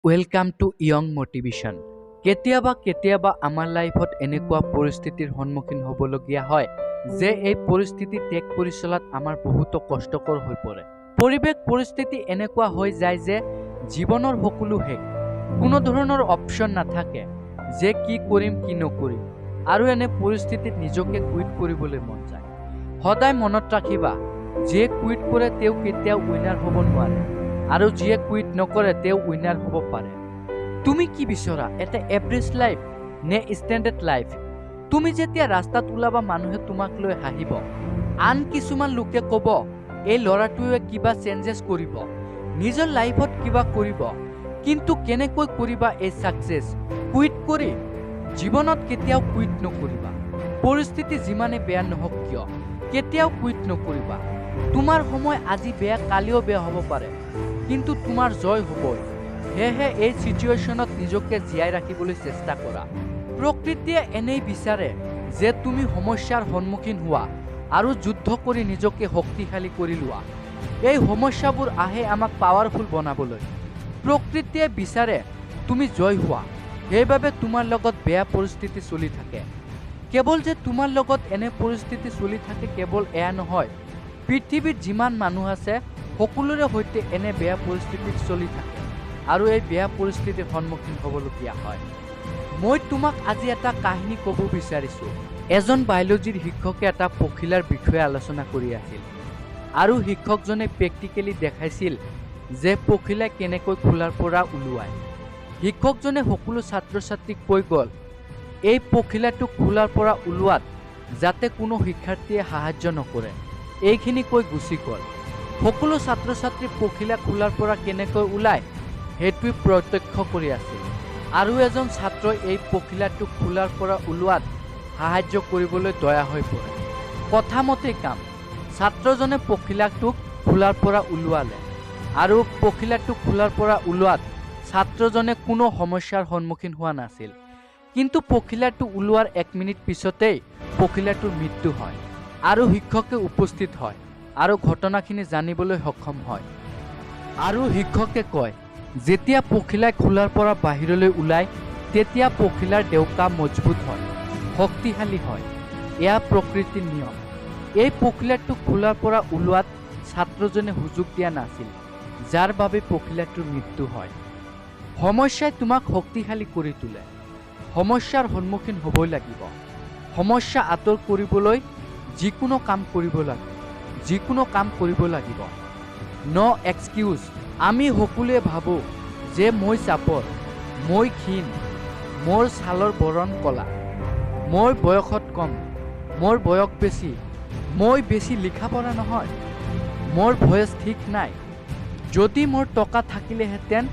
Welcome to young motivation. কেতিয়াবা আমাৰ লাইফত এনেকুৱা পৰিস্থিতিৰ সন্মুখীন হ'বলগীয়া হয় যে এই পৰিস্থিতি ত্যাগ কৰি চলাত আমাৰ বহুতো কষ্টকৰ হৈ পৰে। পৰিৱেশ পৰিস্থিতি এনেকুৱা হৈ যায় যে জীৱনৰ সকলো শেষ, কোনো ধৰণৰ অপশ্যন নাথাকে যে কি কৰিম কি নকৰিম, আৰু এনে পৰিস্থিতিত নিজকে কুইট কৰিবলৈ মন যায়। সদায় মনত ৰাখিবা, যিয়ে কুইট কৰে তেওঁ কেতিয়াও উইনাৰ হ'ব নোৱাৰে, আৰু যিয়ে কুইট নকৰে তেওঁ উইনাৰ হ'ব পাৰে। তুমি কি বিচৰা, এটা এভাৰেজ লাইফ নে ষ্টেণ্ডাৰ্ড লাইফ? তুমি যেতিয়া ৰাস্তাত ওলাবা মানুহে তোমাক লৈ হাঁহিব, আন কিছুমান লোকে ক'ব এই ল'ৰাটোৱে কিবা চেঞ্জেছ কৰিব, নিজৰ লাইফত কিবা কৰিব, কিন্তু কেনেকৈ কৰিবা এই ছাকচেছ? কুইট কৰি? জীৱনত কেতিয়াও কুইট নকৰিবা। পৰিস্থিতি যিমানে বেয়া নহওক কিয় কেতিয়াও কুইট নকৰিবা। তোমাৰ সময় আজি বেয়া, কালিও বেয়া হ'ব পাৰে, কিন্তু তোমাৰ জয় হ'বই। সেয়েহে এই চিটুৱেশ্যনত নিজকে জীয়াই ৰাখিবলৈ চেষ্টা কৰা। প্ৰকৃতিয়ে এনেই বিচাৰে যে তুমি সমস্যাৰ সন্মুখীন হোৱা আৰু যুদ্ধ কৰি নিজকে শক্তিশালী কৰি লোৱা। এই সমস্যাবোৰ আহে আমাক পাৱাৰফুল বনাবলৈ। প্ৰকৃতিয়ে বিচাৰে তুমি জয় হোৱা, সেইবাবে তোমাৰ লগত বেয়া পৰিস্থিতি চলি থাকে। কেৱল যে তোমাৰ লগত এনে পৰিস্থিতি চলি থাকে কেৱল এয়া নহয়, পৃথিৱীত যিমান মানুহ আছে সকলোৰে সৈতে এনে বেয়া পৰিস্থিতিত চলি থাকে আৰু এই বেয়া পৰিস্থিতিৰ সন্মুখীন হ'বলগীয়া হয়। মই তোমাক আজি এটা কাহিনী ক'ব বিচাৰিছোঁ। এজন বায়'লজিৰ শিক্ষকে এটা পখিলাৰ বিষয়ে আলোচনা কৰি আছিল, আৰু শিক্ষকজনে প্ৰেক্টিকেলি দেখাইছিল যে পখিলাই কেনেকৈ খোলাৰ পৰা ওলোৱায়। শিক্ষকজনে সকলো ছাত্ৰ ছাত্ৰীক কৈ গ'ল এই পখিলাটোক খোলাৰ পৰা ওলোৱাত যাতে কোনো শিক্ষাৰ্থীয়ে সাহায্য নকৰে, এইখিনি কৈ গুচি গ'ল। সকলো ছাত্ৰ ছাত্ৰী পখিলা খোলাৰ পৰা কেনেকৈ ওলায় সেইটোৱে প্ৰত্যক্ষ কৰি আছিল, আৰু এজন ছাত্ৰই এই পখিলাটোক খোলাৰ পৰা ওলোৱাত সাহায্য কৰিবলৈ দয়া হৈ পৰে। কথামতেই কাম, ছাত্ৰজনে পখিলাটোক খোলাৰ পৰা ওলোৱালে, আৰু পখিলাটোক খোলাৰ পৰা ওলোৱাত ছাত্ৰজনে কোনো সমস্যাৰ সন্মুখীন হোৱা নাছিল। কিন্তু পখিলাটো ওলোৱাৰ 1 মিনিট পিছতেই পখিলাটোৰ মৃত্যু হয়, আৰু শিক্ষকে উপস্থিত হয় আৰু ঘটনাখিনি জানিবলৈ সক্ষম হয়। আৰু শিক্ষকে কয় যেতিয়া পখিলাই খোলাৰ পৰা বাহিৰলৈ ওলায় তেতিয়া পখিলাৰ ডেউকা মজবুত হয়, শক্তিশালী হয়। এয়া প্ৰকৃতিৰ নিয়ম। এই পখিলাটোক খোলাৰ পৰা ওলোৱাত ছাত্ৰজনে সুযোগ দিয়া নাছিল, যাৰ বাবে পখিলাটোৰ মৃত্যু হয়। সমস্যাই তোমাক শক্তিশালী কৰি তোলে। সমস্যাৰ সন্মুখীন হ'বই লাগিব। সমস্যা আঁতৰ কৰিবলৈ যিকোনো কাম কৰিব লাগিব। ন' এক্সকিউজ। আমি সকলোৱে ভাবোঁ যে মই চাপৰ, মই ক্ষীণ, মোৰ ছালৰ বৰণ ক'লা, মোৰ বয়সত কম, মোৰ বয়স বেছি, মই বেছি লিখা পঢ়া নহয়, মোৰ ভয়েচ ঠিক নাই। যদি মোৰ টকা থাকিলেহেঁতেন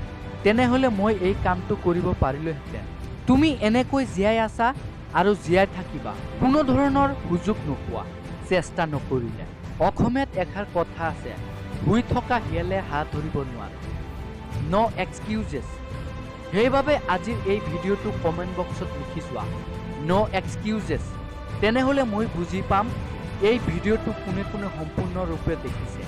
তেনেহ'লে মই এই কামটো কৰিব পাৰিলোহেঁতেন। তুমি এনেকৈ জীয়াই আছা আৰু জীয়াই থাকিবা, কোনো ধৰণৰ সুযোগ নোপোৱা চেষ্টা নকৰিলে। অসমীয়াত এষাৰ কথা আছে, শুই থকা শিয়ালে হাত ধৰিব নোৱাৰে। ন' এক্সকিউজেছ। সেইবাবে আজিৰ এই ভিডিঅ'টো কমেণ্ট বক্সত লিখি চোৱা ন' এক্সকিউজেছ। তেনেহ'লে মই বুজি পাম এই ভিডিঅ'টো কোনে কোনে সম্পূৰ্ণৰূপে দেখিছে।